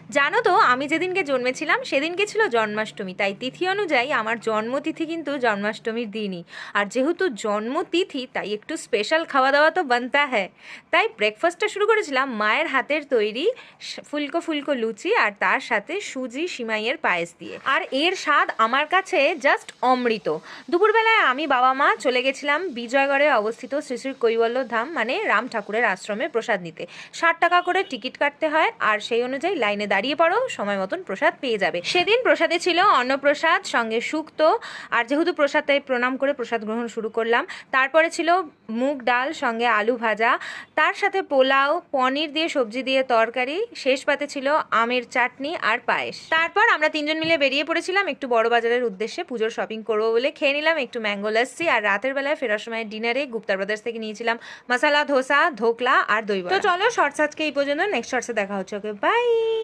জানো তো আমি যেদিনকে জন্মেছিলাম সেদিনকে ছিল জন্মাষ্টমী, তাই তিথি অনুযায়ী আমার জন্মতিথি কিন্তু জন্মাষ্টমীর দিনই। আর যেহেতু জন্মতিথি তাই একটু স্পেশাল খাওয়া দাওয়া তো বানতা হ্যায়। তাই ব্রেকফাস্টটা শুরু করেছিলাম মায়ের হাতের তৈরি ফুলকো ফুলকো লুচি আর তার সাথে সুজি সিমাইয়ের পায়েস দিয়ে। আর এর স্বাদ আমার কাছে জাস্ট অমৃত। দুপুরবেলায় আমি বাবা মা চলে গেছিলাম বিজয়গড়ে অবস্থিত শ্রী শ্রী কৈবল্য ধাম মানে রাম ঠাকুরের আশ্রমে প্রসাদ নিতে। 60 টাকা করে টিকিট কাটতে হয়, আর সেই অনুযায়ী লাইনে দাঁড়িয়ে পড়ো, সময় মতন প্রসাদ পেয়ে যাবে। সেদিন প্রসাদে ছিল অন্নপ্রসাদ সঙ্গে শুক্তো, আর যেহেতু প্রসাদ তাই প্রণাম করে প্রসাদ গ্রহণ শুরু করলাম। তারপরে ছিল মুগ ডাল সঙ্গে আলু ভাজা, তার সাথে পোলাও, পনির দিয়ে সবজি দিয়ে তরকারি, শেষ পাতে ছিল আমের চাটনি আর পায়েস। তারপর আমরা তিনজন মিলে বেরিয়ে পড়েছিলাম একটু বড় বাজারের উদ্দেশ্যে পুজোর শপিং করবো বলে। খেয়ে নিলাম একটু ম্যাঙ্গো লস্যি, আর রাতের বেলায় ফেরার সময় ডিনারে গুপ্তা ব্রাদার্স থেকে নিয়েছিলাম মশালা ধোসা, ধোকলা আর দই বড়া। তো চলো শর্টস আজকে এই পর্যন্ত, নেক্সট শর্টসে দেখা হচ্ছে। Okay bye.